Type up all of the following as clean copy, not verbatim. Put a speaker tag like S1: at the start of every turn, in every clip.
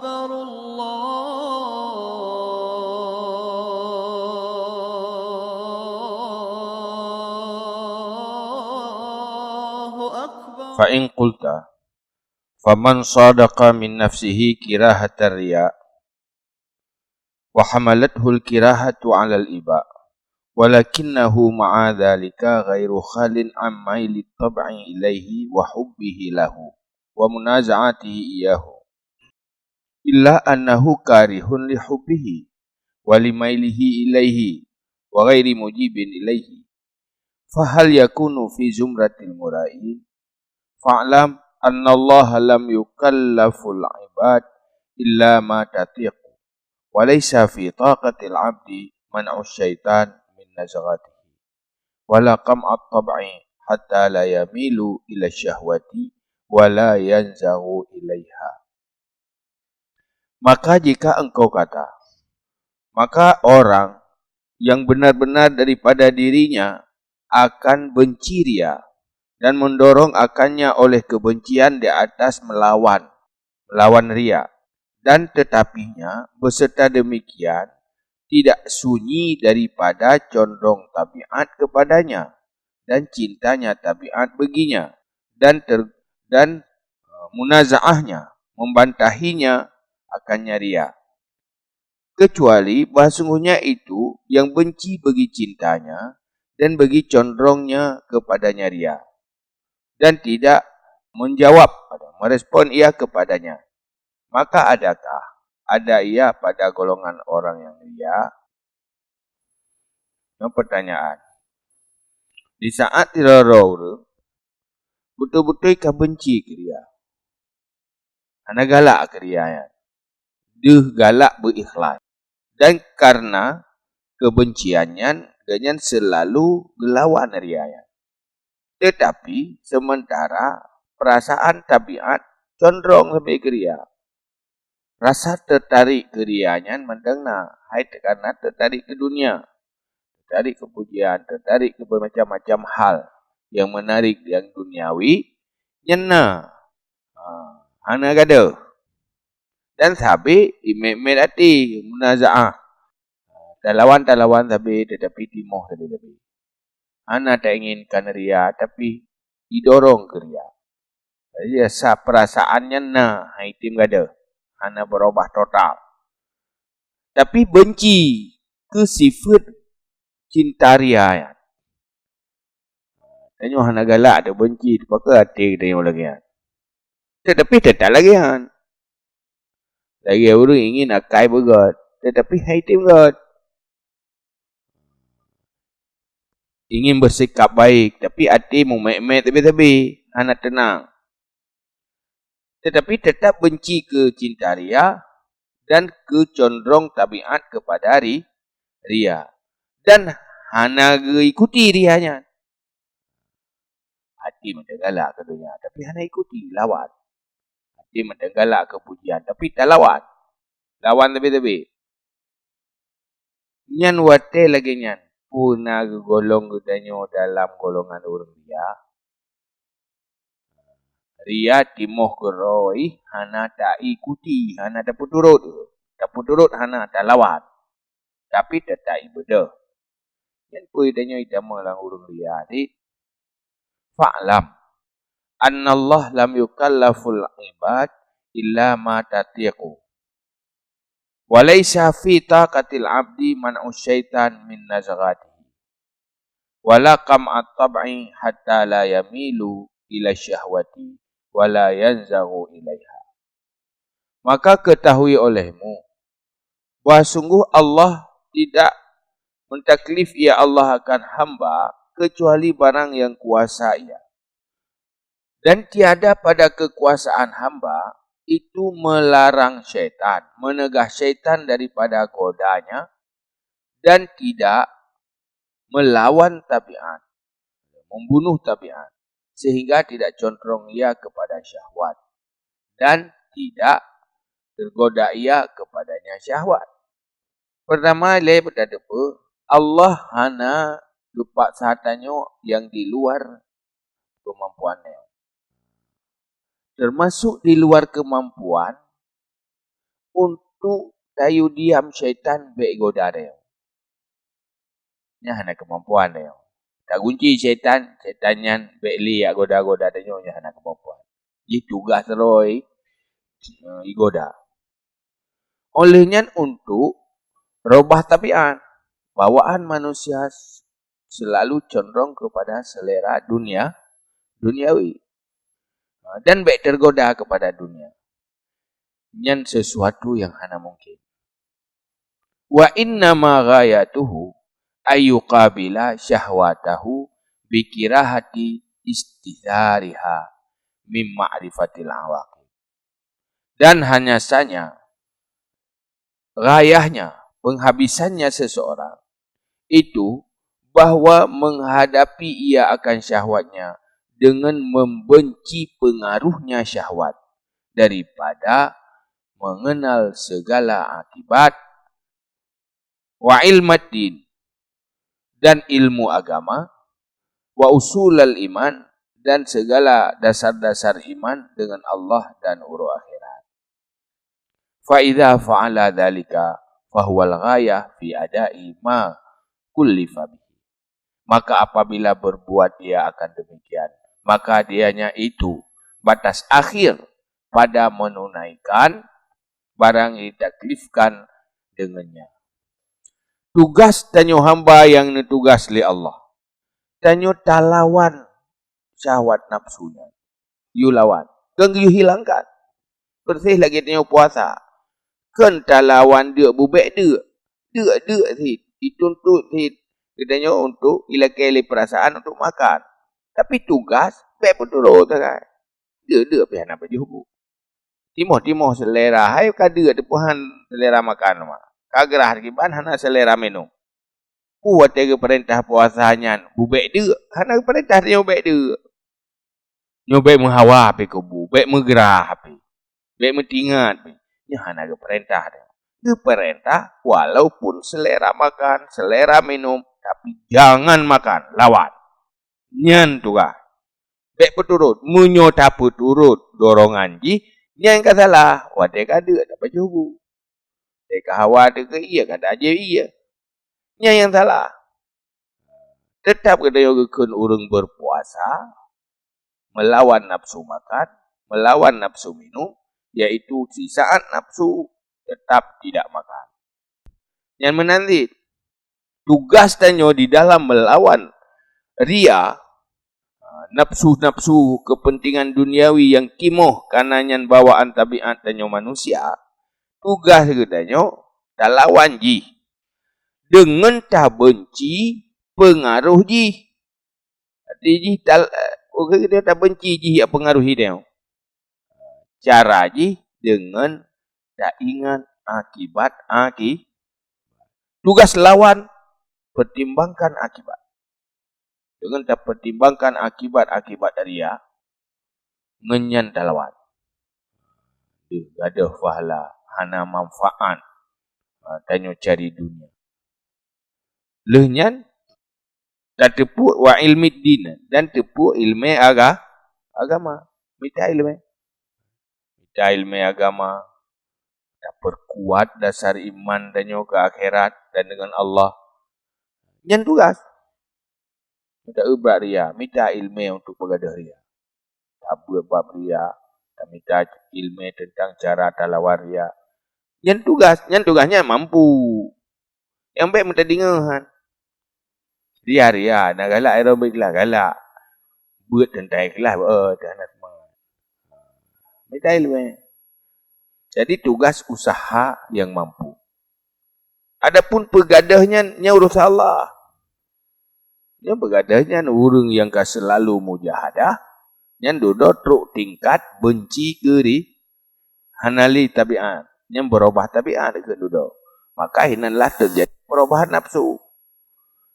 S1: أكبر الله أكبر.
S2: فإن قلت فمن صادق من نفسه كراهة الرياء وحملته الكراهة على الإباء ولكنه مع ذلك غير خال عن ميل الطبع إليه وحبه له ومنازعته إياه إلا أنه كاره لحبه ولميله إليه وغير مجيب إليه فهل يكون في زمرة المرائين؟ فاعلم أن الله لم يكلف العباد إلا ما تطيق وليس في طاقة العبد منع الشيطان من نزغاته ولا قمع الطبع حتى لا يميل إلى الشهوة ولا ينزغ إليها. Maka jika engkau kata, maka orang yang benar-benar daripada dirinya akan benci ria dan mendorong akannya oleh kebencian di atas melawan ria, dan tetapinya beserta demikian tidak sunyi daripada condong tabiat kepadanya dan cintanya tabiat baginya dan munazaahnya, membantahinya akannya ria. Kecuali bahasungguhnya itu yang benci bagi cintanya dan bagi condongnya kepadanya ria dan tidak menjawab, merespon ia kepadanya. Maka adakah ada ia pada golongan orang yang ria? Yang pertanyaan. Di saat tirarau betul-betul kau benci ke dia. Ana galak ke dia ya. Dia galak berikhlas. Dan karena kebenciannya dengan selalu melawan ria. Tetapi sementara perasaan tabiat condong lebih ke dia. Rasa tertarik ke rianya mendengar. Hai karena tertarik ke dunia. Tertarik ke pujian. Tertarik ke bermacam-macam hal yang menarik yang duniawi. Nyena. Hana gada. Dan sabi imek-imek hati. Munaza'ah. Talawan-talawan sabi tetapi timoh sabi-sabi. Hana tak inginkan ria tapi didorong ke ria. Jadi rasa perasaannya na. Hai tim gada. Hana berubah total. Tapi benci ke sifat cinta ria. Tanya hana galak ada benci. Pakai hati tanya lagi. Tetapi tetap lagi. Lagi orang ingin akai berat. Tetapi hai tim berat. Ingin bersikap baik. Tapi hati memek-mek tapi-tapi. Hana tenang. Tetapi tetap benci ke cinta ria dan kecondrong tabiat kepada ria. Dan hana ikuti rianya. Hati mendengalak ke dunia. Tapi hana ikuti. Lawan. Hati mendengalak ke pujian. Tapi tak lawan. Lawan tapi-tapi. Nyan wate lagi nyan. Puna golong gedanyo dalam golongan orang ria. Ria timoh geroi. Hana tak ikuti. Hana tak puturut. Tak puturut hana tak lawan. Tapi tetap ibadah. Yang pun idanya idama lang urung ria ni. Fa'lam. Anna Allah lam yukallaful ibad illa ma tatiqu. Walaysa fi taqatil abdi man'u syaitan min nazghatihi. Wala qam'at tab'i hatta la yamilu ila syahwati. Wala yanzaghu ilaiha. Maka ketahui olehmu bahawa sungguh Allah tidak mentaklif ia Allah akan hamba kecuali barang yang kuasa ia. Dan tiada pada kekuasaan hamba itu melarang syaitan, menegah syaitan daripada godanya dan tidak melawan tabiat, membunuh tabiat sehingga tidak condong ia kepada syahwat dan tidak tergoda ia kepadanya syahwat. Pertama, Allah hana lupa sahatannya yang di luar kemampuannya. Termasuk di luar kemampuan, untuk tayu diam syaitan baik goda dia. Nya hana kemampuan dia. Tak kunci syaitan, syaitannya baik liak goda-goda dia nya hana kemampuan. Jadi tugas Roy igoda. Olehnya untuk robah tabiat. Bawaan manusia selalu cenderung kepada selera duniawi. Dan baik tergoda kepada dunia. Nyan sesuatu yang hana mungkin. Wa inna ma ghayatuhu ayyuqabila syahwatahu bikirahati istithariha min ma'rifatil awaqib. Dan hanya saja gayahnya, penghabisannya seseorang itu bahwa menghadapi ia akan syahwatnya dengan membenci pengaruhnya syahwat daripada mengenal segala akibat wa ilmaddin dan ilmu agama wa usulal iman dan segala dasar-dasar iman dengan Allah dan uruh akhirat. Fa idza fa'ala dzalika fa huwal ghayah fi ada'i ma kullifa bihi. Maka apabila berbuat dia akan demikian, maka dianya itu batas akhir pada menunaikan barang yang ditaklifkan dengannya. Tugas tanyo hamba yang ditugas li Allah. Tanyo talawan syahwat nafsunya. You lawan. Keng you hilangkan. Bersih lagi tanyo puasa. Ken talawan dia bubek dia. Dia si. Dituntut si. Katanya untuk ilakeli perasaan untuk makan. Tapi tugas, baik pun turut kan. Dia pihan apa dihukum. Timoh selera. Hai kada depuhan selera makan. Kagerah kiban hana selera minum. Kuat dia perintah puasanya. Bubek dia. Hana perintah dia bubek dia. Nyobek menghawa api kubu. Bek menggerah api. Bek mentingat. Ini hana perintah dia. Dia perintah walaupun selera makan, selera minum. Tapi jangan makan, lawan. Nyan tugas. Bek peturut, menyota peturut dorongan ji. Nyan kan salah. Wadai kada dapat jubu. Dek hawa dek iya kada aja iya. Nyan yang salah. Tetap kada yogakeun urang berpuasa, melawan nafsu makan, melawan nafsu minum, yaitu di saat nafsu tetap tidak makan. Yang menanti tugas tanyo di dalam melawan ria, nafsu-nafsu kepentingan duniawi yang kimoh karenanya bawaan tabiat tanyo manusia, tugas tanyo lawan ji dengan tak benci pengaruh ji. Jadi ji kita tak benci ji yang pengaruh dia. Cara ji dengan tak ingat akibat. Tugas lawan pertimbangkan akibat. Dengan tak pertimbangkan akibat dari dia, ngenyan talawan. Dia ada fahala, hana manfaat, tanyo cari dunia. Lehnyan, dan tepuk wa ilmi din, dan tepuk ilmu agama. Minta ilmu agama, tak perkuat dasar iman danyo ke akhirat dan dengan Allah. Yang tugas. Minta ubah ria, minta ilmu untuk pegadah ria. Tak buat ria, tak minta ilmu tentang cara talawan ria. Yang tugasnya mampu. Yang baik minta dengahan. Ria, nak galak aerobik lah, galak. Buat tentang ikhlas, tak nak semangat. Minta ilmu. Jadi tugas usaha yang mampu. Adapun pegadahnya, urus Allah. Yang pegadahnya orang yang selalu mujahadah, yang duduk truk tingkat benci kiri, hanali tabiat, yang berubah tabiat ke duduk. Maka hinanlah terjadi perubahan nafsu.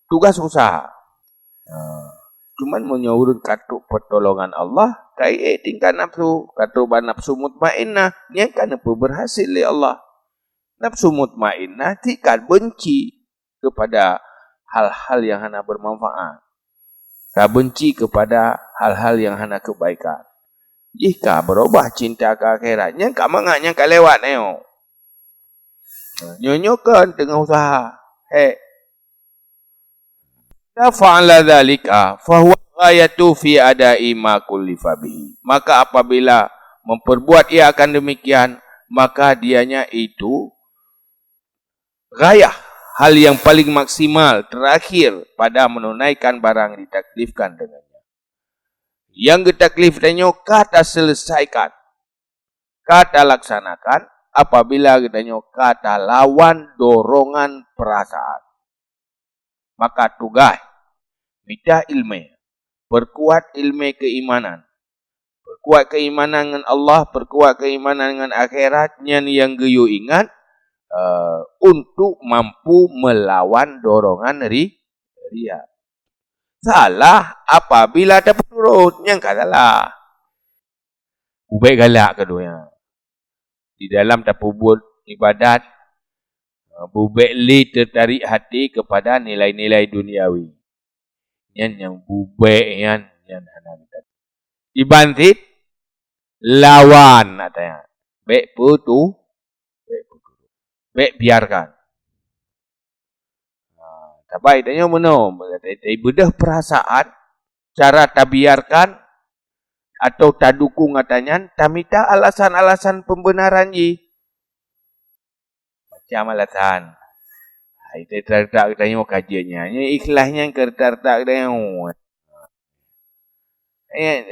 S2: Tugas usaha. Cuman menyuruh katuk pertolongan Allah, kai tingkat nafsu, katuk nafsu mutmainnah, yang kan berhasil oleh Allah. Nafsu mutmainnah tidak benci kepada hal-hal yang hana bermanfaat. Tak benci kepada hal-hal yang hana kebaikan. Jika berubah cinta ke akhiratnya, kak mangaknya kak lewat neo. Nyonya kan tengah usaha. Fa'ala dhalika fahuwa ghayatu fi ada'i ma kullifa bihi. Maka apabila memperbuat ia akan demikian, maka dianya itu gayah, hal yang paling maksimal, terakhir pada menunaikan barang yang ditaklifkan dengannya. Yang ditaklifkannya kata selesaikan, kata laksanakan, apabila katanya kata lawan dorongan perasaan. Maka tugas bidah ilmu, perkuat ilmu keimanan, perkuat keimanan dengan Allah, perkuat keimanan dengan akhiratnya yang geyu ingat, untuk mampu melawan dorongan riya. Salah apabila ada penurut, yang salah. Ubay galak kedua. Di dalam tapubut ibadat, bubek li tertarik hati kepada nilai-nilai duniawi. Yang bubek yang hanamitat. Dibantit lawan katanya. Bek putu, bek biarkan. Tapi tanya mana? Bedah perasaan, cara tak biarkan atau tak dukung katanya, tak minta alasan-alasan pembenaran je. Macam alasan. Itu tak tanya kajiannya. Ini ikhlasnya kertas tak tanya.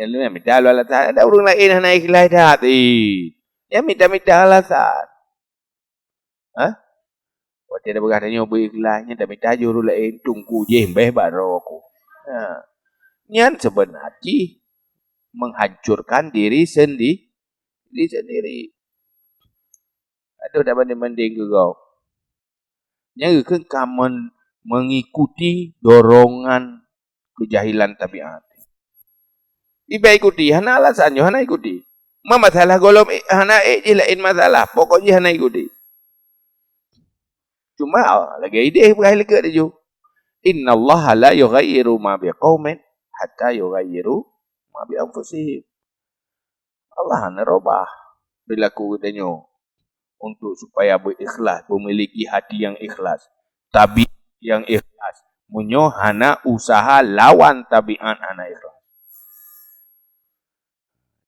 S2: Lu minta alasan. Ada orang lain yang nak ikhlas dah. Ya minta alasan. Waktu dia berkatanya berikhlasnya, tak minta juru lain. Tunggu je, baru aku. Yang sebenarnya menghancurkan diri sendiri. Aduh, tak banding-banding ke kau. Yang kamu mengikuti dorongan kejahilan tabiat. Iba ikuti, hana alasan jo, hana ikuti. Ma masalah golom, hana je lain masalah. Pokoknya hana ikuti. Cuma lagi ide berhal ke dia jo. Inna Allah la yughayyiru ma biqaumin hatta yughayyiru ma bi anfusihim. Allah hana robah berlaku katanya untuk supaya berikhlas, memiliki hati yang ikhlas, tabiat yang ikhlas. Munyo hana usaha lawan tabiat hana ikhlas.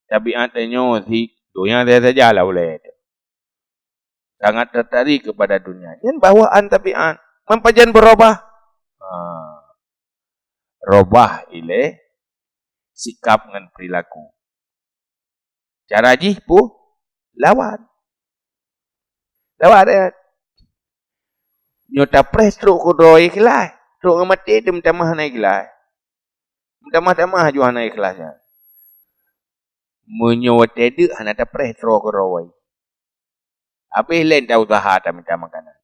S2: Tabiat tanya si dunia dia saja lah boleh. Sangat tertarik kepada dunia. Yang bawaan tabiat. Mampajan berubah. Robah ile sikap dengan perilaku. Cara jih pun lawan. Lawan dia. Nyota pres teruk kudo ikhlas. Teruk ngamati dia minta mah na ikhlas. Minta mah juga na ikhlasnya. Menyuat dia hana ta pres teruk kudo. Habis lain tak usaha tak minta makanan.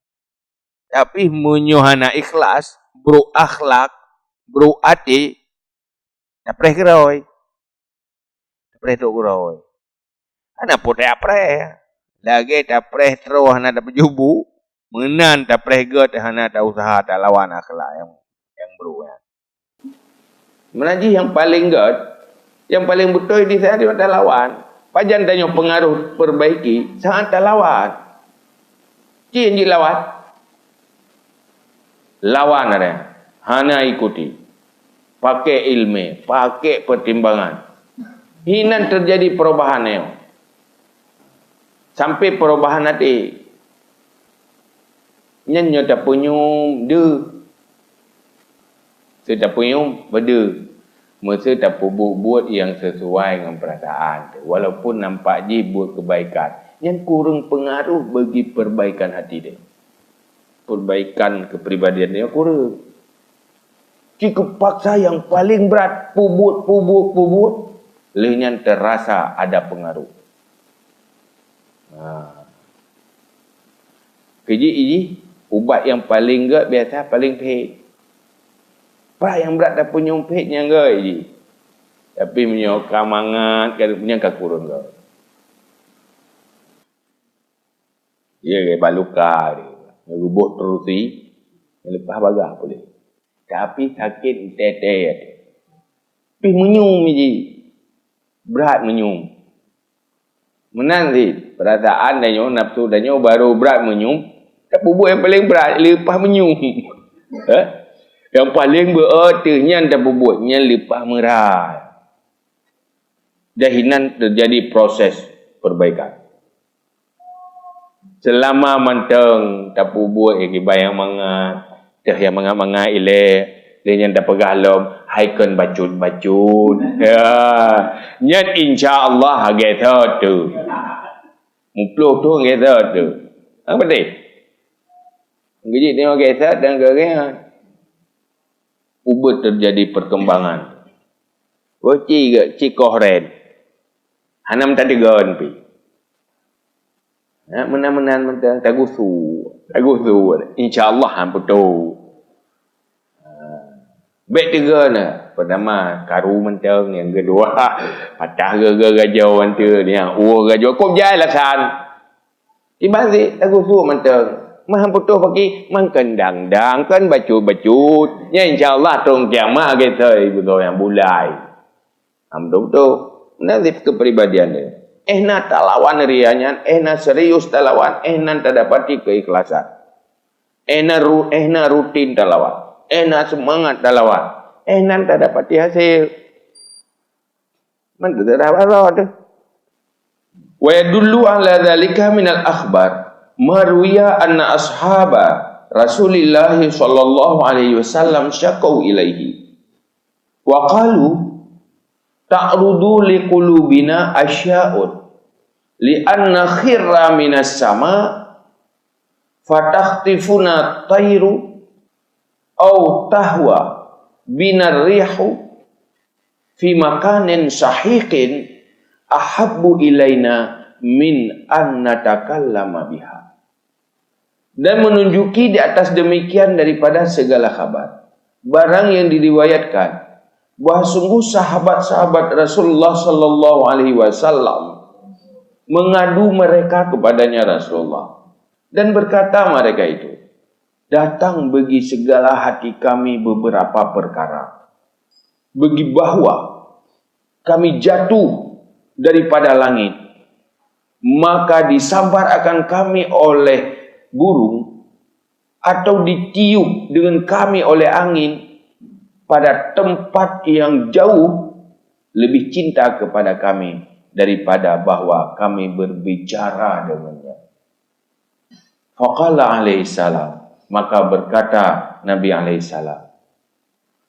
S2: Tapi menyuhana ikhlas, bro akhlak, bro ati, tak pres keroi. Tak pres teruk keroi. Hana pun tak pres. Lagi tak pres teruk hana tak berjubu. Menan tak pres get hana tak usaha tak lawan akhlak yang bro. Menaji yang paling get, yang paling betul di saya dia tak lawan. Pajan tanya pengaruh perbaiki, sangat tak lawan. Cik yang lawan. Lawan ada. Hana ikuti. Pakai ilmu, pakai pertimbangan. Hinan terjadi perubahan ni. Sampai perubahan nanti. Nyanyo tak punyum de. Saya tak punyum berde. Masa tak buat yang sesuai dengan perasaan. Walaupun nampak je buat kebaikan. Yang kurang pengaruh bagi perbaikan hati dia. Perbaikan kepribadian dia kurang. Jika paksa yang paling berat. Pubut. Lehnyan terasa ada pengaruh. Keji ini. Ubat yang paling gak biasa paling pahit. Pak yang berat dah punya umpitnya ke je. Tapi punya kamangat, punya kakurun ke. Dia kayak baluka dia. Ngerubut terusi. Lepas bagah boleh. Tapi sakit tete. Tapi menyum je. Berat menyum. Menang sih. Perasaan dan nafsu dan baru berat menyum.
S3: Tak buat yang paling berat, lepas menyung. Yang paling berartinya tak buatnya lepas merai. Jahinan terjadi proses perbaikan. Selama manteng tak buat bayang mangat, yang mangat-mangat elek. Dia yang tak pegalom, haikon bacut-bacut. Ya. Nyat insya-Allah gitu tu. Mupluh tu gitu tu. Apa dia? Gigi tengok gitu dan gerang. Ubud terjadi perkembangan. Woci ke cikoh ren. Hanam tak degan pi. Menan-menan mentang tagusu. Insya-Allah han betul. Baik tiga na. Pertama, karu mentang. Yang kedua, patah gajau nanti. Yang gajau. Kau berjaya lah san. Tiba si, aku suruh mentang. Maha putus pagi, mengkendang-dang kan bacut-bacut. Ya insyaAllah tong kiamat kita. Ibu tahu yang bulai. Betul-betul. Nanti kepribadian dia. Nak tak lawan rianya. Nak serius tak lawan. Nak tak dapati keikhlasan. Nak rutin tak lawan. Nak semangat tak lawan. Nak tak dapati hasil. Mana tak dapat tu. Wa yadullu ala dhalika minal akhbar. Marwiya anna ashaba Rasulillah sallallahu alaihi wasallam syakau ilaihi. Wa qalu ta'rudu liqulubina asya'un. Lianna khirra minas sama fatakhtifuna tayru au tahwa binar rihu fi makanin sahiqin ahabbu ilaina min an natakallama biha. Dan menunjuki di atas demikian daripada segala khabar. Barang yang diriwayatkan bahawa sungguh sahabat-sahabat Rasulullah sallallahu alaihi wasallam mengadu mereka kepadanya Rasulullah dan berkata mereka itu, datang bagi segala hati kami beberapa perkara, bagi bahwa kami jatuh daripada langit, maka disambar akan kami oleh burung atau ditiup dengan kami oleh angin pada tempat yang jauh lebih cinta kepada kami daripada bahwa kami berbicara dengannya. Faqala alaihi salam, maka berkata Nabi alaihi salam,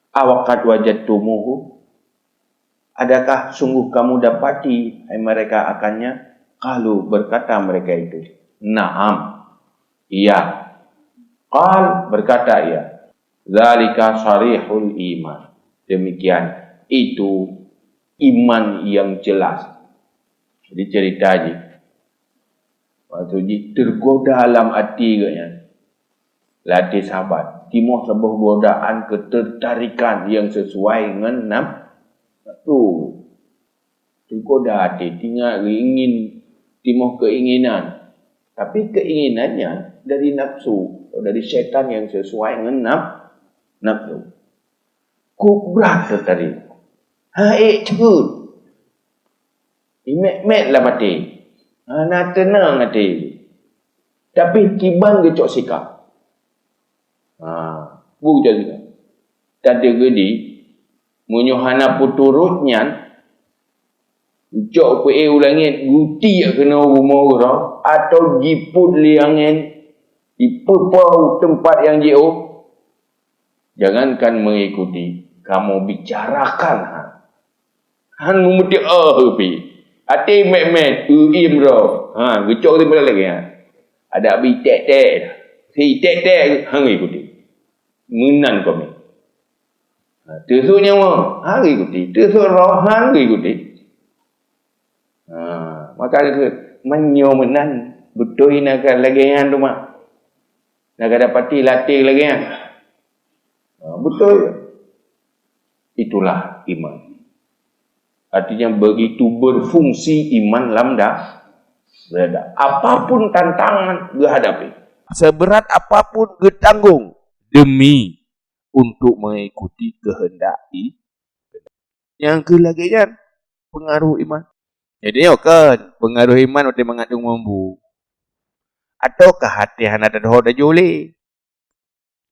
S3: awaqad wajadtumuhu, adakah sungguh kamu dapati mereka akannya? Qalu, berkata mereka itu, na'am, iya. Qal, berkata ia, zalika sarihul iman, demikian itu iman yang jelas. Jadi cerita je, waktu je tergoda dalam hati katnya, latih sahabat timuh sebuah godaan ketertarikan yang sesuai dengan tu tergoda hati, tinggal ingin timuh keinginan, tapi keinginannya dari nafsu, dari syaitan yang sesuai dengan nafsu. Kubrat tertarik. Cut. Imek-mek lah mati. Nak tenang hati. Tapi kiban gecok sikap. Bukan sikap. Tadi gedi, menyuhana puturutnya, ucok pe ulangin, guti kena rumah orang, atau jiput liangin, ipepau tempat yang jauh. Jangankan mengikuti, kamu bicarakan. Han memetik pi. Ati mek-mek, uim roh. Gecok tu boleh lagi. Ada bi tek-tek. Si tek-tek, hang ikuti. Menan kami. Tusuk nyawa, hang ikuti. Tusuk roh, hang ikuti. Maka itu menyo menan. Betul nak lagi yang tu mak. Nak dapati latih lagi yang. Betul. Itulah iman. Artinya begitu berfungsi iman lamda berada. Apapun tantangan dihadapi,
S2: Seberat apapun ditanggung demi untuk mengikuti kehendak. Yang kelagian pengaruh iman. Jadi kan pengaruh iman untuk mengandung mampu. Ataukah hati hana ada dah juli?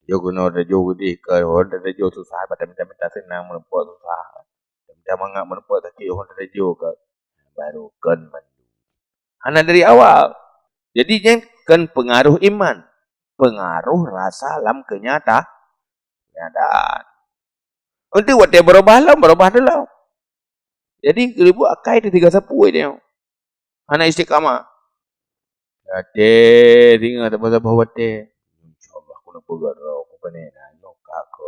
S2: Yo guna dah juli ke orang dah juli susah, pada minta senang menempuh susah. Minta mangap menempuh tak kira orang dah juli ke. Baru kan mandu. Hana dari awal. Jadi jangan kan pengaruh iman. Pengaruh rasa alam kenyataan. Untuk waktu berubah dalam. Jadi ribu akai itu 3 sapu dia. Hana istiqamah. Ate tinggal tempat wate. InsyaAllah aku nak pegat rau. Aku panena. Nyokak ko.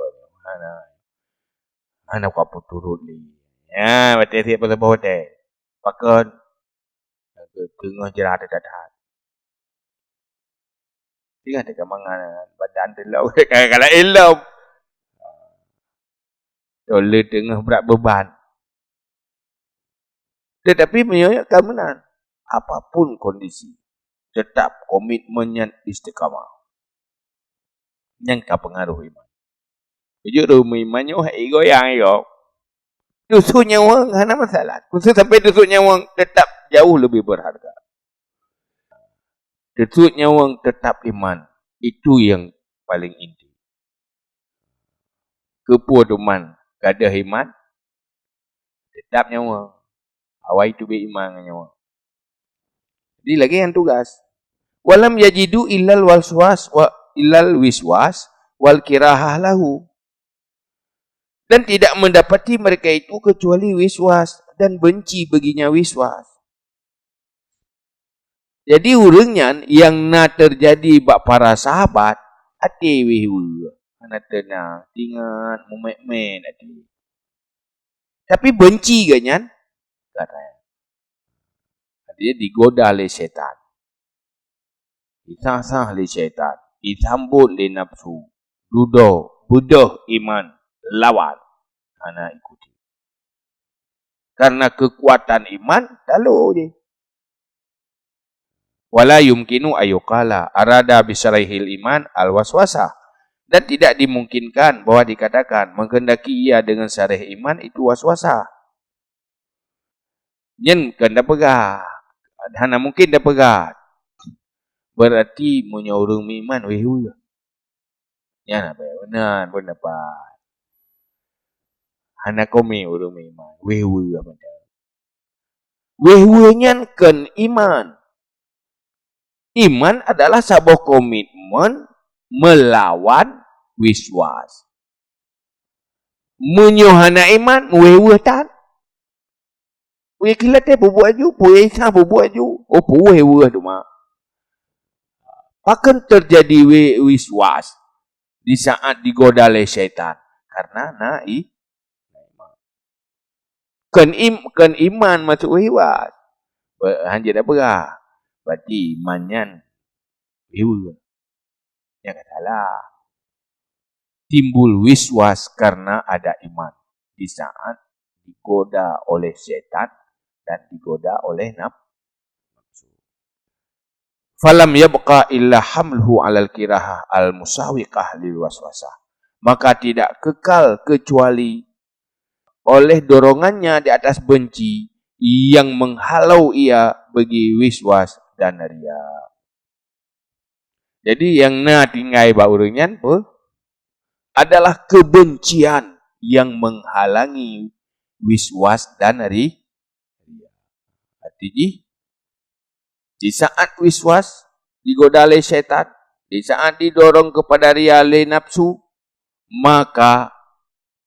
S2: Hana aku apa turut ni. Ya, wate siap tempat wate. Pakan. Tengah jerah dekat. Tinggal dekat mangan. Badan telau. Kalau ilmu. Toleh tengah berat beban. Tetapi menyoyak keamanan. Apapun kondisi. Tetap komitmennya istiqamah. Yang kau pengaruh iman. Tujuh rumah imannya goyang yo. Dusunya orang hana masalah. Khusus sampai dusunya orang tetap jauh lebih berharga. Dusunya orang tetap iman. Itu yang paling inti. Kepuaduman gadah iman. Tetap nyawa. Awal itu beriman dengan nyawa. Jadi lagi yang tugas. Walam yajidu illal waswas wa illal wiswas wal kirahah lahu. Dan tidak mendapati mereka itu kecuali wiswas dan benci baginya wiswas. Jadi urangnya yang nak terjadi bak para sahabat ati wehwu. Ana tenang, tingat mumek-mek ati. Tapi benci ganyan katanya. Dia digoda oleh syaitan. Disasah oleh syaitan. Disambut oleh nafsu. Budoh iman. Lawan. Anak ikuti. Karena kekuatan iman, lalu je. Wala yumkinu ayukala. Arada bisarihil iman al-waswasah. Dan tidak dimungkinkan bahwa dikatakan menghendaki ia dengan syarih iman itu waswasah. Nyen kan dah pegah. Hana mungkin dah pegat. Berarti punya orang iman wehu. Ya nak benar pun dapat. Hana komi orang iman wehu apa dah. Wehu nyan kan iman. Iman adalah sebuah komitmen melawan wiswas. Menyohana iman wehu tan. Puye kilat bubuat ju, puye isa bubuat ju. Oh puye tu mah. Akan terjadi wiswas di saat digoda oleh syaitan. Karena kan iman masuk wiswas. Hanya dah berah. Berarti imannya wiswas. Yang salah. Timbul wiswas karena ada iman. Di saat digoda oleh syaitan. Dan digoda oleh nafsu. Falam yabqa illa hamluhu alal kirahah al-musawiqah lil waswasah. Maka tidak kekal kecuali oleh dorongannya di atas benci yang menghalau ia bagi wiswas dan ria. Jadi yang nak tinggai baurunyan pun adalah kebencian yang menghalangi wiswas dan ria. Artinya, di saat wiswas digoda oleh syaitan, di saat didorong kepada ria oleh nafsu, maka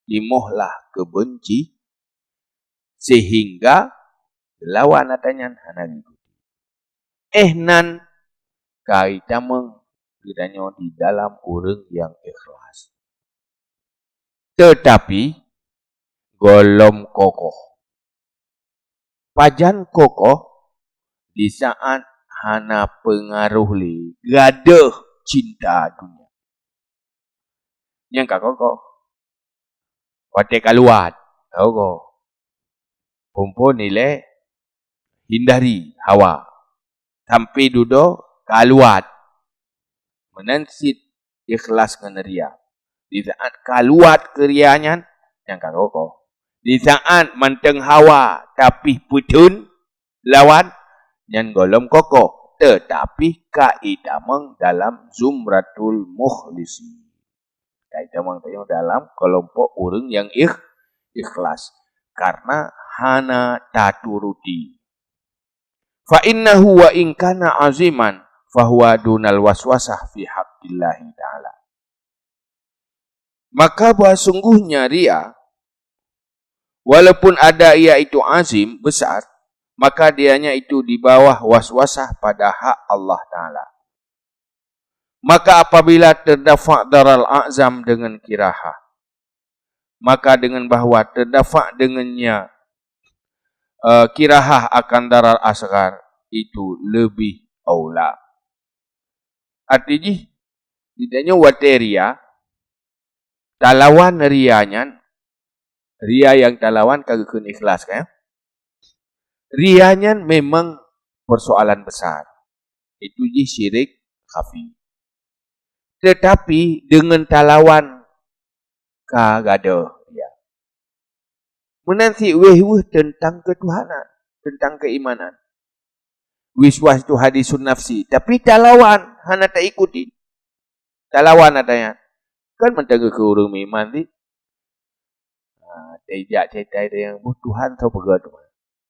S2: limuhlah kebenci sehingga lawan atanya hana ikuti. Nan kaita kiranya di dalam orang yang ikhlas. Tetapi golom kokoh. Pajan kokoh di saat hana pengaruh li gaduh cinta dunia. Yang kak kokoh. Wate kaluat. Kokoh. Pumpun nilai hindari hawa. Sampai duduk kaluat. Menansit ikhlas keneria. Di saat kaluat kerianya yang kak kokoh. Di saat manteng hawa tapi putun lawan yang golom kokoh. tetapi kaidamang dalam zumratul mukhlisi. Kaidamang dalam kelompok orang yang ikhlas. Karena hana taturuti. Fa innahu wa in kana aziman fahuwa dunal waswasah fi haqqillahi ta'ala. Maka sungguhnya ria, walaupun ada ia itu azim, besar, maka dianya itu di bawah waswasah pada hak Allah Ta'ala. Maka apabila terdafa' daral azam dengan kiraha, maka dengan bahwa terdafa' dengannya kirahah akan daral asgar, itu lebih aula. Artinya, tidaknya wateria, talawan rianya, ria yang talawan kagakun ikhlas kan? Rianya memang persoalan besar. Itu je syirik khafi. Tetapi dengan talawan kagada ria. Menanti weh tentang ketuhanan, tentang keimanan. Wiswas tu hadisun nafsi. Tapi talawan, hana tak ikuti. Talawan adanya. Kan menjaga ke orang iman ni. Tejak cerita dia yang Tuhan tahu pegat.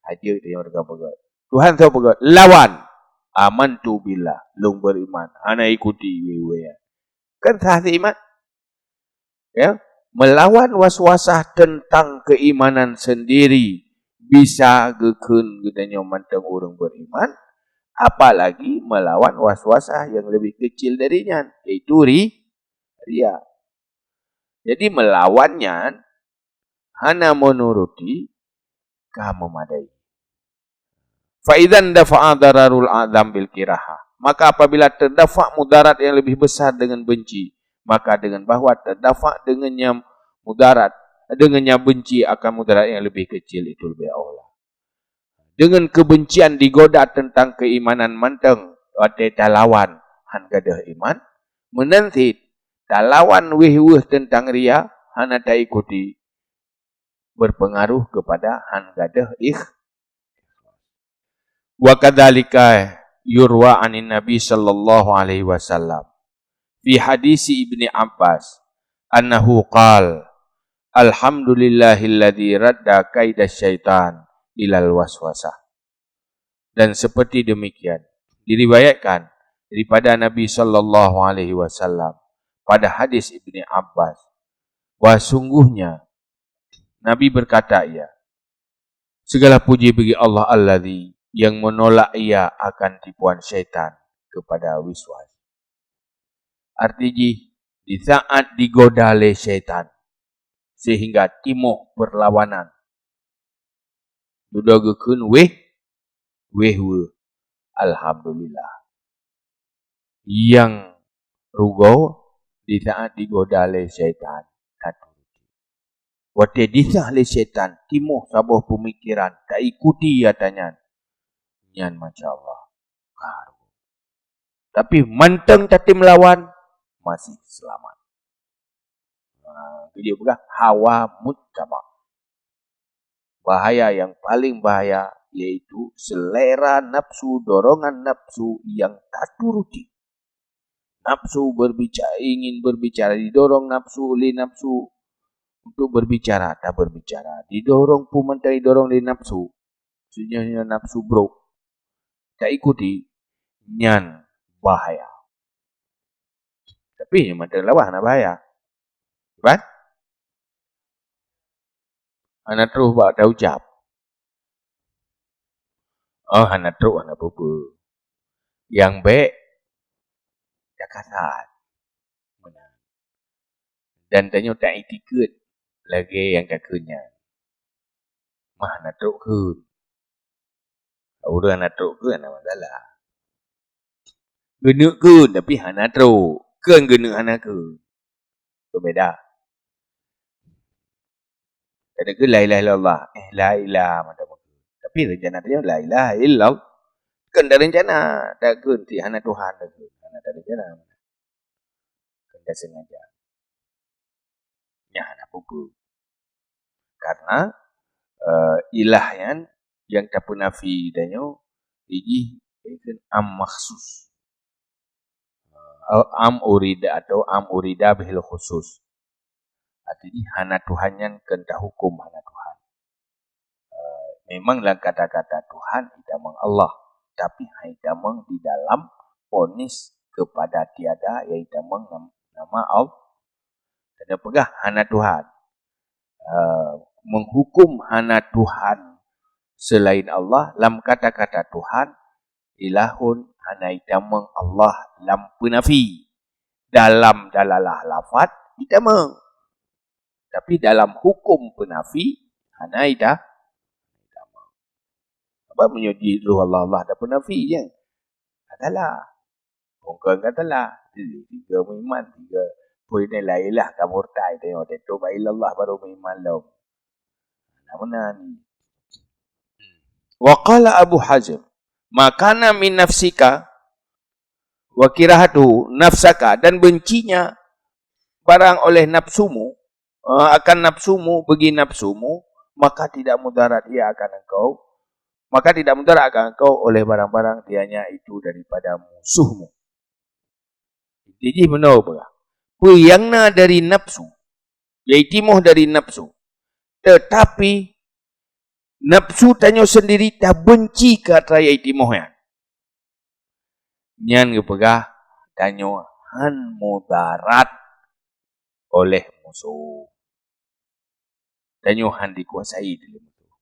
S2: Haji dia yang mereka pegat. Tuhan tahu pegat. Lawan. Aman tu bila. Long beriman. Hana ikuti. Kan sahih iman. Ya. Melawan waswasah tentang keimanan sendiri. Bisa gekun gedanya mantang orang beriman. Apalagi melawan waswasah yang lebih kecil darinya. Iaitu ria. Jadi melawannya hana menuruti kamu memadai. Faidan dafa'a dararul a'zam bil kiraha. Maka apabila terdafa' mudarat yang lebih besar dengan benci, maka dengan bahwa terdafa' dengannya mudarat, dengannya benci akan mudarat yang lebih kecil, itu lebih aula. Dengan kebencian digoda tentang keimanan manteng, wate talawan han gadah iman, menanti talawan weh tentang ria, hana tak ikuti, berpengaruh kepada han gadah wa kadzalika yurwa anin nabi sallallahu alaihi wasallam fi hadisi Ibni Abbas annahu qala alhamdulillahilladzi radda kaidas syaitan ilal waswasah. Dan seperti demikian diriwayatkan daripada Nabi sallallahu alaihi wasallam pada hadis Ibni Abbas bahwa sungguhnya Nabi berkata ia, segala puji bagi Allah alladzi yang menolak ia akan tipuan syaitan kepada wiswas. Artinya di saat digoda oleh syaitan sehingga timuh perlawanan. Dudagakun weh. Alhamdulillah. Yang rugau di saat digoda oleh syaitan. Waktu disah oleh syaitan, timuh sabuh pemikiran, tak ikuti katanya. Nyan Masya Allah. Tapi manteng tadi melawan, masih selamat. Dia bukan hawa muttabah. Bahaya yang paling bahaya yaitu selera nafsu, dorongan nafsu yang tak turuti. Nafsu berbicara, ingin berbicara, didorong nafsu oleh nafsu untuk berbicara, tak berbicara. Didorong pun mentari dorong oleh nafsu. Maksudnya nafsu bro. Tak ikuti, nyan bahaya. Tapi yang mentari lawan nak bahaya. Kan? Anak terus buat dah ucap. Oh, anak terus anak apa. Yang baik, tak kasar. Dan tanya tak etiket lagi yang kakunya. Mah nak teruk ke? Orang nak teruk ke, nak masalah. Genuk ke, tapi anak teruk. Kan genuk anak ke? Berbeza. Ada ke la ilaha illallah. La ilaha macam tu. Tapi rencana dia la ilaha illallah. Kan dah rencana. Tak ke nanti anak Tuhan. Anak tak rencana. Kan dah sengaja. Ya anak pupu. Karena ilahnya yang tak pernah fi danyo. Iji Itu am maksus. Am urida atau am urida bihil khusus. Artinya hana Tuhannya kentah hukum hana Tuhan. Memanglah kata-kata Tuhan idamang Allah, tapi idamang di dalam ponis kepada tiada iaitu nama Allah. Ada pegah hana Tuhan. Menghukum hana Tuhan selain Allah lam kata-kata Tuhan ilahun hana idamang Allah lam penafi. Dalam dalalah lafad idamang. Tapi dalam hukum penafi hana idamang. Apa menyuji ruh Allah ada penafi je. Katalah. Orang katalah. Tiga iman, tiga poin la ilah ka murtai tengok tu ba ilallah baru iman lau. Mana ni? Wa qala Abu Hazim, makana min nafsika wa kirahatu nafsaka, dan bencinya barang oleh nafsumu, akan nafsumu bagi nafsumu, maka tidak mudarat ia akan engkau, maka tidak mudarat akan engkau oleh barang-barang dianya itu daripada musuhmu. Jadi benar apa? Peyangna dari nafsu, iaitu moh dari nafsu. Tetapi nafsu tanya sendiri tak benci kata iaitu moh yang. Nyan kepegah tanya han mudarat oleh musuh. Tanya han dikuasai oleh musuh.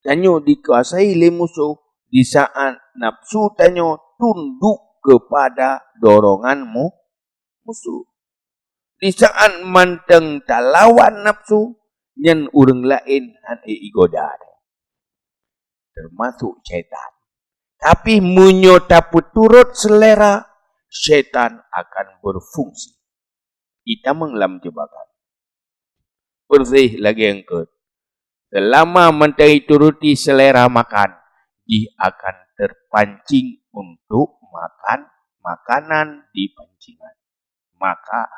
S2: Tanya dikuasai oleh musuh di saat nafsu tanya tunduk kepada doronganmu musuh. Di saat manteng talawan nafsu, nyen urang lain han igoda. Termasuk syaitan. Tapi menyota turut selera, syaitan akan berfungsi. Kita menglam jebakan. Bersih lagi engkau. Selama menteri turuti selera makan, dia akan terpancing untuk makan makanan di pancingan. Maka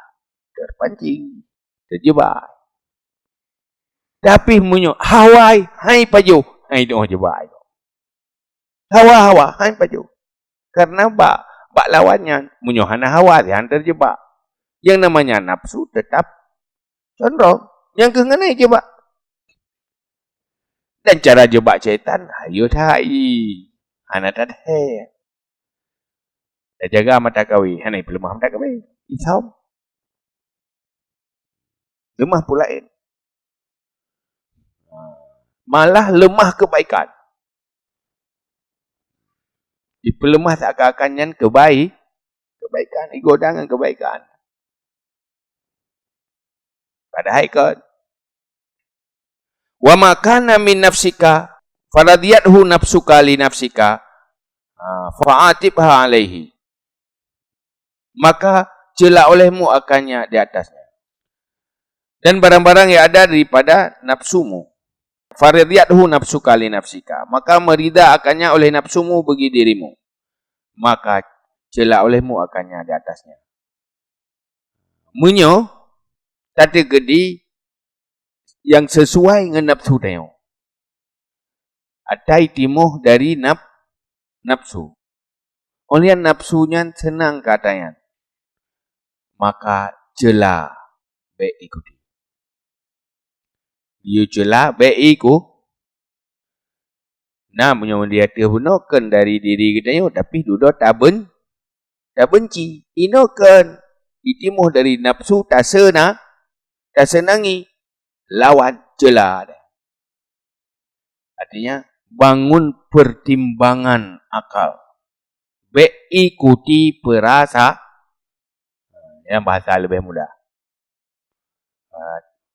S2: terpancing, terjebak. Tapi munyo hawai, hai paju, hai doh jebak. Hawa, hai paju. Karena bak lawannya, munyo hana hawa dia terjebak. Yang namanya nafsu tetap condong. Yang kengenai jebak. Dan cara jebak syaitan, hayu thai. Hana tadhe. Dah jaga mata kawi, hana pelemah mata kawi. Isam. Lemah pula lain. Malah lemah kebaikan. Dipelemah tak akan kebaikan, igodangan kebaikan. Padahal kan. Wa makana min nafsika faradiyathu nafsuka li nafsika fa'atibha alaihi. Maka cela olehmu akannya di atasnya. Dan barang-barang yang ada daripada nafsumu. Faradiyathu nafsuka li nafsika. Maka merida akannya oleh nafsumu bagi dirimu. Maka cela olehmu akannya di atasnya. Munyo tadi gedi yang sesuai dengan nafsu tengok. Atai timuh dari nafsu. Oleh nafsunya senang katanya. Maka cela baik ikuti. Dia cela baik ikut. Nah, punya dia terbunuhkan dari diri kita ni, tapi duduk tak benci. Inokan. Itimuh dari nafsu tak senangi. Lawan cela. Artinya, bangun pertimbangan akal. Baik ikuti perasa. Yang bahasa lebih mudah.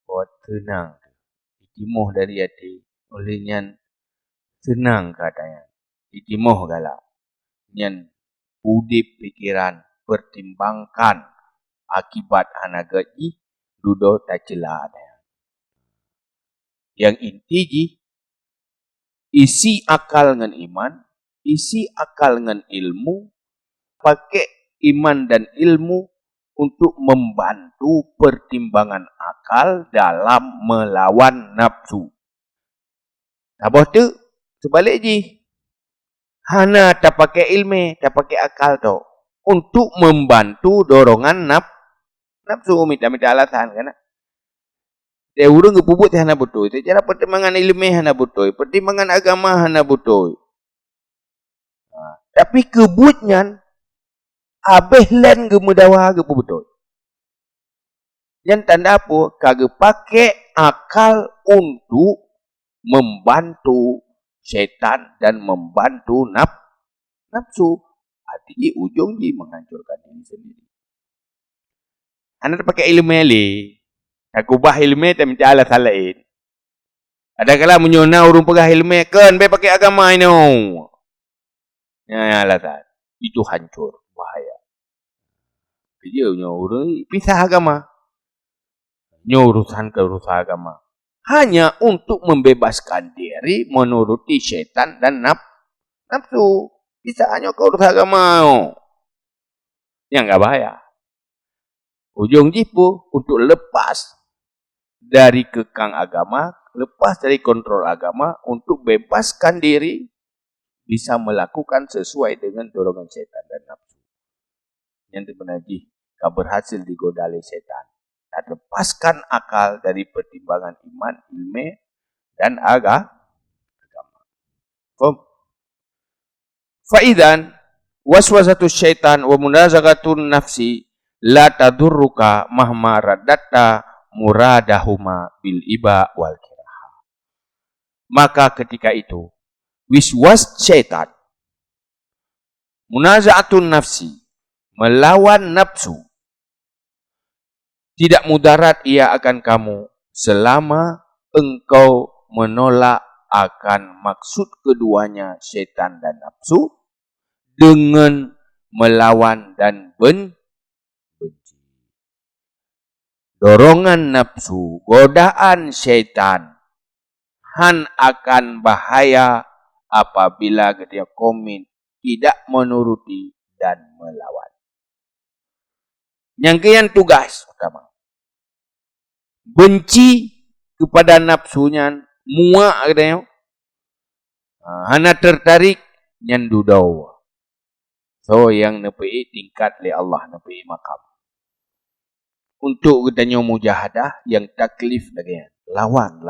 S2: Buat tenang. Itimuh dari hati. Olehnya senang katanya. Itimuh galak. Yang udip pikiran. Pertimbangkan. Akibat anak gaji. Duduk tak cela. Yang inti ji. Isi akal dengan iman. Isi akal dengan ilmu. Pakai iman dan ilmu. Untuk membantu pertimbangan akal dalam melawan nafsu. Habis tu, sebalik je. Hana tak pakai ilmu, tak pakai akal tu. Untuk membantu dorongan nafsu. Minta alasan kan. Dia urang ke puput hana betul. Cara pertimbangan ilmu hana betul. Pertimbangan agama hana betul. Tapi kebutnya abeh len ke medawa ke betul. Yang tanda apa? Kagak pakai akal untuk membantu syaitan dan membantu nafsu. Artinya ujung dia menghancurkan diri sendiri. Anda pakai ilmu ni. Aku ubah ilmu tapi minta alasan lain. Ada kala menyona urung pegah ilmu kan be pakai agama ini. Ya alasan. Itu hancur, bahaya. Kerja urang pisah agama. Urusan ke urusan agama. Hanya untuk membebaskan diri menuruti syaitan dan nafsu. Bisa hanya ke urusan agama. Yang enggak bahaya. Ujung jipu untuk lepas dari kekang agama, lepas dari kontrol agama, untuk bebaskan diri, bisa melakukan sesuai dengan dorongan syaitan dan nafsu. Yang dimenaji, kau berhasil digoda oleh syaitan. Dan lepaskan akal dari pertimbangan iman, ilmu, dan agama. Fa'idan, waswasatus syaitan wa munazakatun nafsi la tadurruka mahma radatta muradahuma bil iba wal kiraha. Maka ketika itu, wiswas syaitan, munazatun nafsi, melawan nafsu, tidak mudarat ia akan kamu selama engkau menolak akan maksud keduanya syaitan dan nafsu dengan melawan dan benci. Dorongan nafsu, godaan syaitan akan bahaya apabila dia komin tidak menuruti dan melawan. Yang kian tugas utama. Benci kepada nafsunya, muak katanya. Hana tertarik nyandu daw. So yang nepi tingkat le Allah nepi makam. Untuk katanya mujahadah yang taklif lagi. Lawan.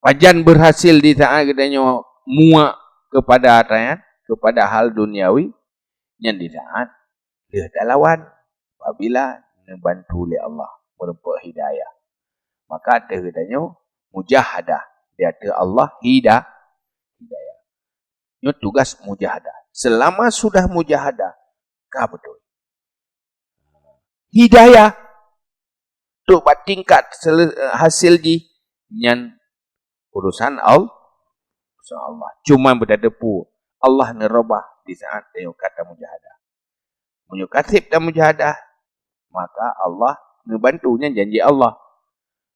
S2: Pajan berhasil di saat katanya muak kepada rakyat, kepada hal duniawi, yang di saat dia tak lawan. Apabila membantu oleh Allah menempuh hidayah. Maka ada katanya mujahadah. Dia ada Allah hidayah. Ini tugas mujahadah. Selama sudah mujahadah, kah betul. Hidayah. Tu tingkat hasil di nyan urusan Allah. Cuma berdepu. Allah nerobah di saat dia kata mujahadah. Menyukatip dan mujahadah. Maka Allah ngebantunya janji Allah.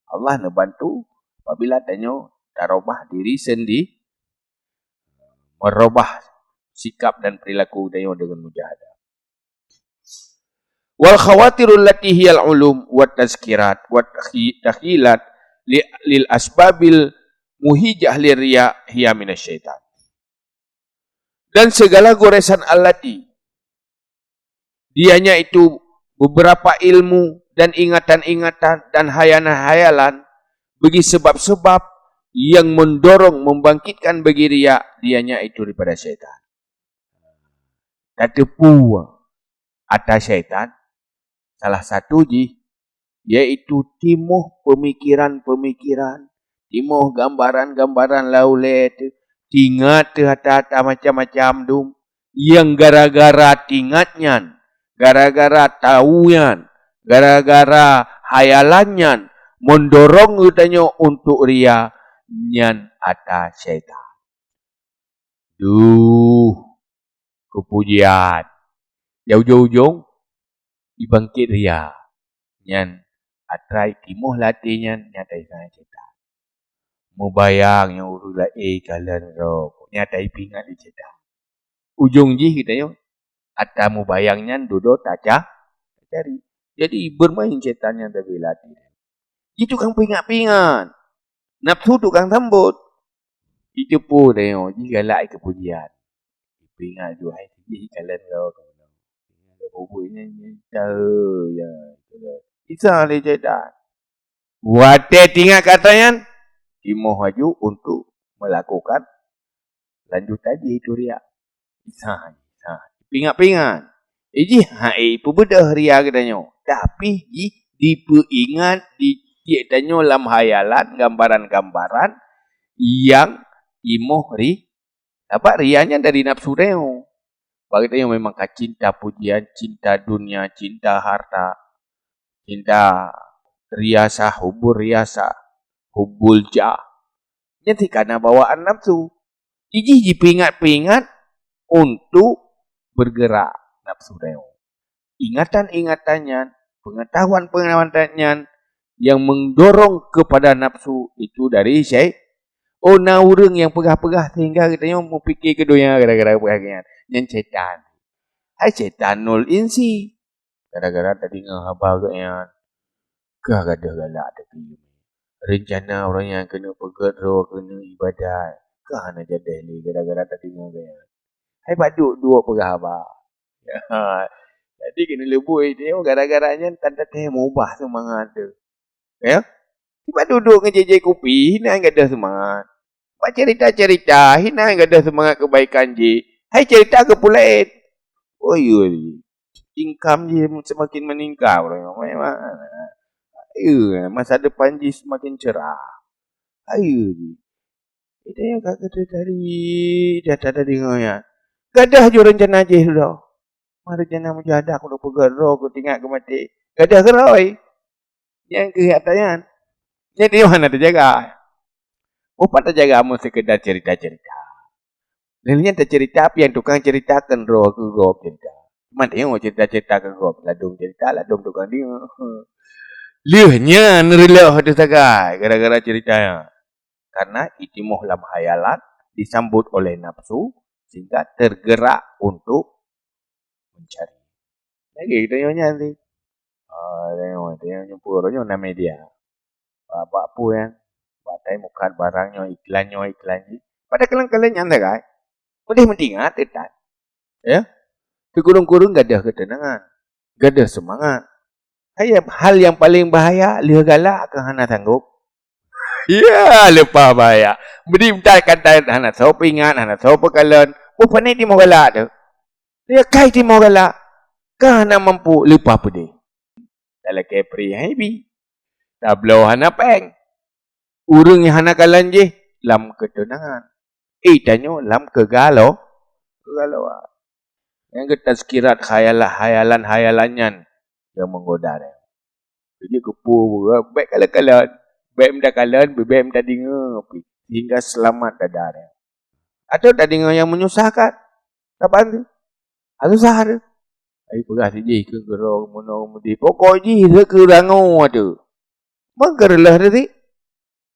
S2: Allah ngebantu apabila tanya darobah diri sendiri, merubah sikap dan perilaku tanya dengan mujahadah. Wal khawatirul lati hiyal ulum wa tazkirat wa takhilat lil asbabil muhijah liriya hiya minasyaitan. Dan segala goresan allati dianya itu beberapa ilmu dan ingatan-ingatan dan hayalan-hayalan bagi sebab-sebab yang mendorong, membangkitkan bagi riya, dianya itu daripada syaitan. Kata puwa atas syaitan, salah satu iaitu timuh pemikiran-pemikiran, timuh gambaran-gambaran laulet, tingat hata-hata macam-macam dum, yang gara-gara tingatnya, gara-gara tahuyan, gara-gara hayalannya, mendorong utanya untuk riya, nyan atas syaitan. Kepujian. Jauh-jauh dibangkit riya. Nyan atrai timuh latinya nyatai sana syaitan. Mubayang yang urula kalan rok. Nyatai pingat di syaitan. Ujung kita yo. Atta mubayangnya duduk cari. Jadi bermain syaitannya tapi latih. Itu kan pingat-pingat. Nafsu tukang sambut. Itu pun tengok. Jika galak kepujian. Ingat tu. Hai tinggi kalian lo. Bubuhnya tahu ya. Isa le jeda. Wate tinggal katanya. Timoh maju untuk melakukan lanjut tadi itu riak. Isa. Pingat-pingat. Iji hai bebedah ria katanya. Tapi diperingat ditanyo dalam hayalan gambaran-gambaran yang imoh dapat rianya dari nafsu deo. Bagi dia memang cinta pujian, cinta dunia, cinta harta, cinta riasa, hubul jah. Jadi karena bawaan nafsu. Iji dipingat-pingat untuk bergerak nafsu deo. Ingatan-ingatannya, pengetahuan-pengetahuannya yang mendorong kepada nafsu itu dari na orang yang pegah-pegah sehingga katanya mau fikir keduanya gara-gara pegahnya. Yang setan. Hai setan nul insi. Gara-gara tadi ngahaba katanya. Kagak galak tadi. Rencana orang yang kena pegerok, kena ibadat. Kahana jadi gara-gara tadi ngahaba. Hai baduk dua pegah abah. Jadi kena lebui dia gara-garanya tanda teh mubah semangat tu. Ya? Tiba duduk ngejejek kopi, hina enggak ada semangat. Pak cerita-cerita, hina enggak ada semangat kebaikan je. Hai cerita ke pulain. Oh iya. Income je semakin meningkat memang. Ayo, masa depan je semakin cerah. Ayo. Itu yang kata tadi data tadi ngoyak. Gadah je rencana je sudah. Rencana mujahadah aku dah pegerok, aku tinggal ke mati. Gadah keroi. Yang kelihatannya. Jadi mana terjaga? Upah terjaga amun sekedar cerita-cerita. Lainnya tercerita apa yang tukang ceritakan roh ke gop cerita. Cuma tengok cerita-cerita ke gop. Ladung cerita, ladung tukang dia. Liahnya nerilah tu sagai. Gara-gara ceritanya. Karena itimoh dalam hayalan disambut oleh nafsu. Sehingga tergerak untuk mencari. Lagi kita nyonya nanti. Tengok nyempurnya nama media. Bapak pun kan. Batai muka barangnya, iklannya. Pada kalian nyanda kan? Boleh mentingat, tetan. Ya? Kurung-kurung gak ada ketenangan. Gak ada semangat. Hal yang paling bahaya, lihat galak ke hana sanggup. Ya, lupa bahaya. Beri minta kata hana sopa ingat, hana sopa kalian. Pandai di mau galak tu. Dia kai di mau galak. Kahana mampu, lupa apa dia. Dalam kepri, habi. Tablau hana peng. Urung yang hana kalian je, lam ketenangan. Tanyo lam kegalauan. Yang kita sekirat hayalan-hayalannya yang menggoda dia. Jadi kepu, baik kalian. Baik minta kalian, baik minta dengar. Hingga selamat dadar dia. Atau tak dengar yang menyusahkan. Kapan tu? Atau sahar. Ayo pegah si je ke gerong, menang-mudi. Pokok je kekurangan tu. Menggerlah tadi.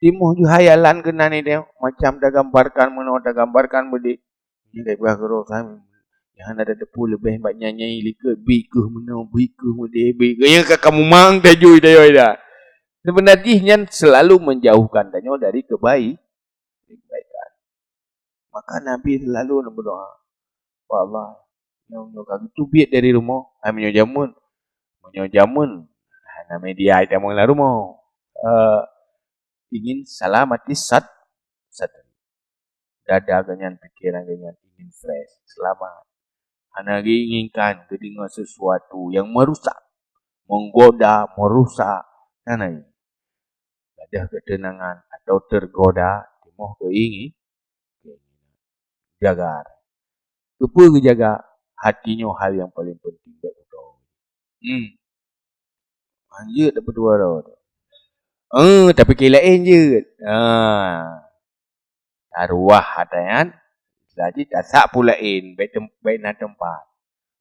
S2: Timuh ju hayalan kena ni dia. Macam dah gambarkan mana dah gambarkan budi. Ni dah pegah gerong sami. Yang ada depu lebih hebat nyanyi lika. Bikuh mana, bikuh mudi, bikuh. Yang kamu mang dah jui dah. Sebenarnya selalu menjauhkan danyo dari kebaikan. Maka Nabi selalu berdoa. Allah. Yang itu biar dari rumah. Menyojamun. Nah, media item lah rumah. Ingin salamati satu. Dada ganyan, pikiran ganyan, ingin fresh, selamat. Anak inginkan kedengar sesuatu yang merusak, menggoda, merusak. Karena ini. Ada ketenangan atau tergoda, timoh keingin. Jaga. Kepa jaga hatinya hal yang paling penting. Anjir tak berdua dah. Tapi kilain je. Arwah hatayan. Jadi tak pulain. Baik nak tempat.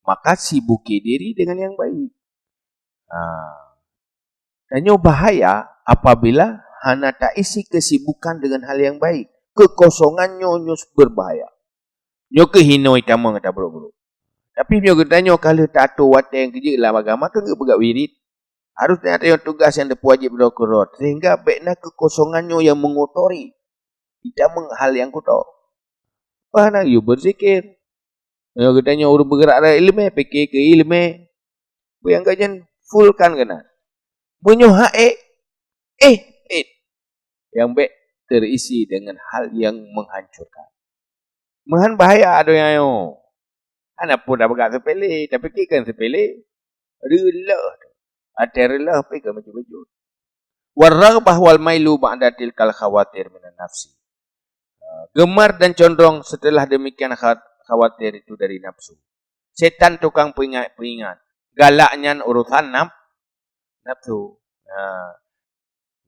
S2: Maka sibuki diri dengan yang baik. Dan bahaya apabila hana tak isi kesibukan dengan hal yang baik. Kekosongannya berbahaya. Nyo kehino itama kata bro. Tapi nyo katanya kalau tak tahu wat yang kerja lah agama kan ke pegak wirid. Harusnya ada yang tugas yang wajib berdokurot. Sehingga baiknya kekosongannya yang mengotori. Tidak hal yang kudo. Mana you berzikir. Ya katanya orang bergerak ada ilmu, fikir ke ilmu. Yang kajian full kan kena. Menyuha yang baik terisi dengan hal yang menghancurkan. Mahan bahaya ada yang ayo. Anak pun dah berkat sepele, tapi fikirkan sepele. Relah. Ada relah fikir macam-macam. Warraghbah wal mailu ba'da tilkal khawatir minan nafsi. Gemar dan condong setelah demikian khawatir itu dari nafsu. Setan tukang peringat. Galaknya urusan nafsu.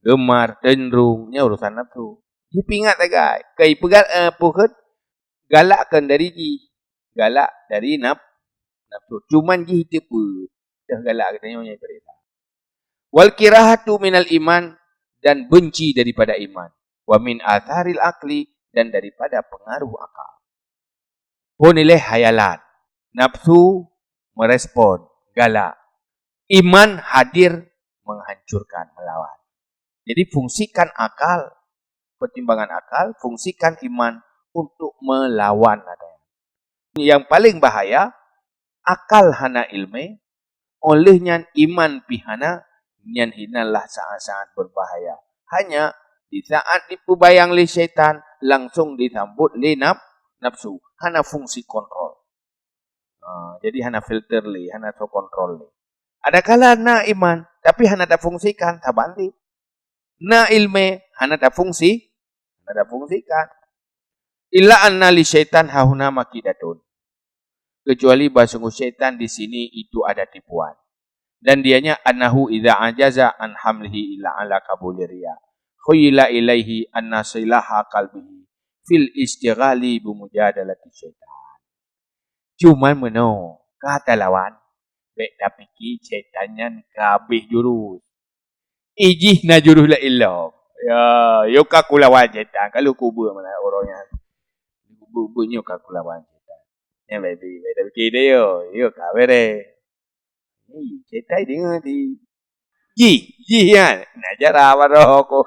S2: Gemar, cenderungnya urusan nafsu. Dia pingat agak. Kai pegat puket galakkan dari ji. Galak dari nafsu. Cuman ji tipu. Dah galak katanya punya cerita. Wal kirahatu minal iman, dan benci daripada iman. Wa min atharil akli, dan daripada pengaruh akal. Punileh hayalan. Nafsu merespon, galak. Iman hadir menghancurkan, melawan. Jadi fungsikan akal, pertimbangan akal, fungsikan iman untuk melawan. Yang paling bahaya, akal hana ilmu, olehnya iman pihana, nyan hinalah sangat-sangat berbahaya. Hanya di saat dipubayang oleh syaitan, langsung disambut oleh nafsu. Hana fungsi kontrol. Jadi hana filter li, hana so kontrol li. Ada kala na iman, tapi hana tak fungsikan, tak banti. Na ilme, hana tak fungsi, hana tak fungsikan. Illa anna li syaitan hahuna makidatun. Kecuali bahasungguh syaitan di sini itu ada tipuan. Dan dianya annahu idza ajaza an hamlihi illa ala kabulir riya. Khuyila ilaihi anna silaha qalbihi fil istighali bimujadalati syaitan. Cuman meno kata lawan baik tapi ki syaitannya kabeh jurus. Ijih na jurus la illah. Ya, yo ka kulawan syaitan kalau kubur mana orangnya. Kubur ka kulawan syaitan. Ya baby, baby ki dia yo ka bere. Ni syaitan dengar di ji ya, najar apa aku.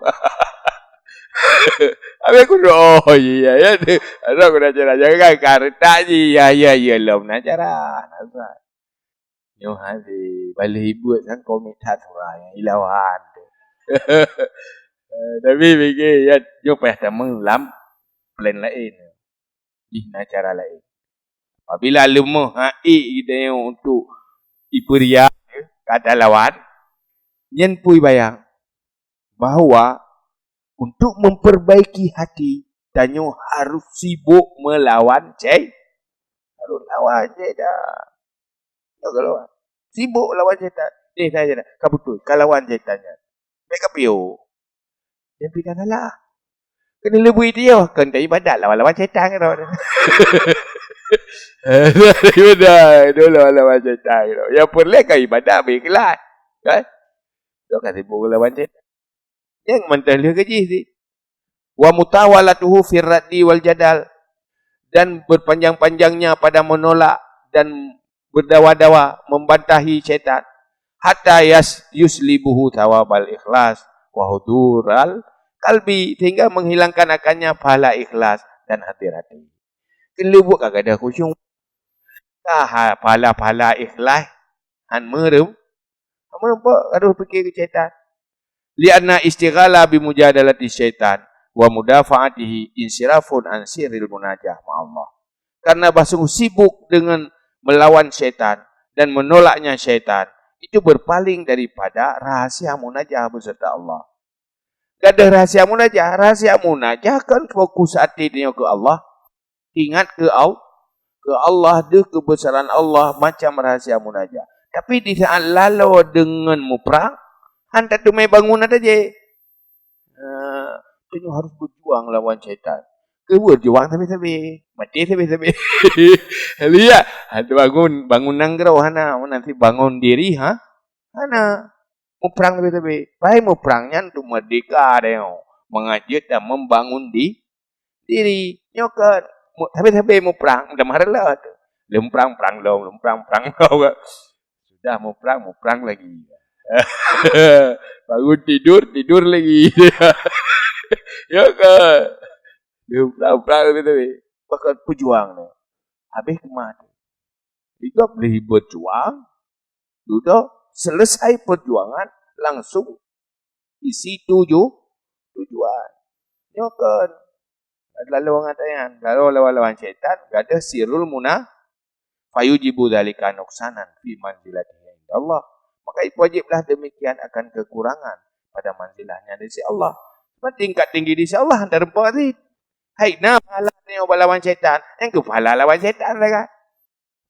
S2: Habis aku oh iya ya. Ada aku nak cara jangan karta je. Ya lah nak cara. Nampak. Yo hari balik buat sang komit orang yang ilawan tu. Tapi fikir ya yo payah mengelam plan lain. Nak cara lain. Apabila lemah kita untuk ipuria kata lawan, nyen pui bayang bahawa untuk memperbaiki hati, tanyo harus sibuk melawan syaitan. Harus lawan syaitan. Jangan lawan. Sibuk lawan syaitan. Saya dah. Kau betul. Kau lawan syaitannya. Mereka piu. Dia pindah lah. Kena lebih dia. Kena ibadat lawan syaitan kan. Ibadat. Dia lawan syaitan. Yang perlu kau ibadat berkelas. Kan? Dia akan sibuk lawan syaitan. Yang mentahlia gaji sih. Wa mutawalatuhu firraddi wal jadal, dan berpanjang-panjangnya pada menolak dan berdawa-dawa membantahi syaitan hatta yuslibuhu thawabal ikhlas wa hudural qalbi, sehingga menghilangkan akannya pahala ikhlas dan hati-hati. Kelubuk kagak ada khusyuk. Pahala-pahala ikhlas han merem. Apa aduh fikir ke syaitan. Lianna istighala bimujadalati syaitan wa mudafa'atihi insirafun an sirril munajah ma'allah. Karena sungguh sibuk dengan melawan syaitan dan menolaknya syaitan, itu berpaling daripada rahasia munajah beserta Allah. Gak ada rahasia munajah kan fokus hatinya ke Allah, ingat ke Allah, de kebesaran Allah macam rahasia munajah. Tapi di saat lalu dengan muprang, hantar tu main bangun ada je. Kita harus berjuang lawan syaitan. Berjuang sampai-sampai. Mati sampai-sampai. Lihat. Bangun nanggrau. Hana. Nanti bangun diri. Hana. Mau perang sampai-sampai. Baik mau perangnya untuk merdeka. Mengajut dan membangun diri. Nyokan. Sampai-sampai mau perang. Dah marah lah. Perang dong. Sudah mau perang lagi. Bangun tidur lagi. Ya kan? Dia pelau-pelau gitu. Bakal pejuang ni. Habis kemana? Jika boleh berjuang, duduk selesai perjuangan, langsung isi tujuan. Nyokan. Lalu orang katakan, lalu lawan syaitan, ada sirul munah, fayujibu dhalika nuksanan fi manzilatihi inda Allah. Maka wajiblah demikian akan kekurangan pada manzilahnya di sisi Allah. Sebab tingkat tinggi di sisi Allah, antara empat tadi. Hai, nah, pahala ni orang lawan syaitan. Yang ke pahala lawan syaitan lah kan.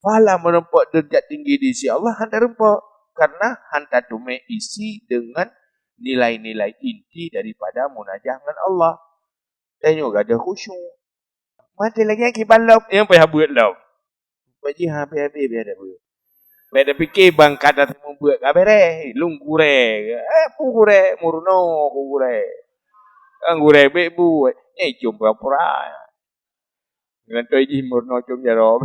S2: Pahala merempak derajat tinggi di sisi Allah, hantar rempak. Karena hantar tumek isi dengan nilai-nilai inti daripada munajah dengan Allah. Dan juga ada khusyuk. Mati lagi yang kibalap. Yang payah buat lau. Paji habis-habis biar ada buat. Biar ada fikir bang kata temu buat kabere. Lung gure. Pu gure. Murno ku gure. Ang gure bek buat. Jom pura-pura. Dengan tu iji murno cum jarom.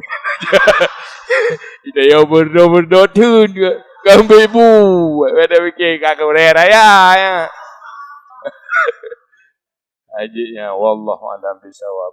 S2: Ida yang murno tu juga. Gambil buat. Biar ada fikir kakak gure raya. Ajiknya wallahu alam bisawab.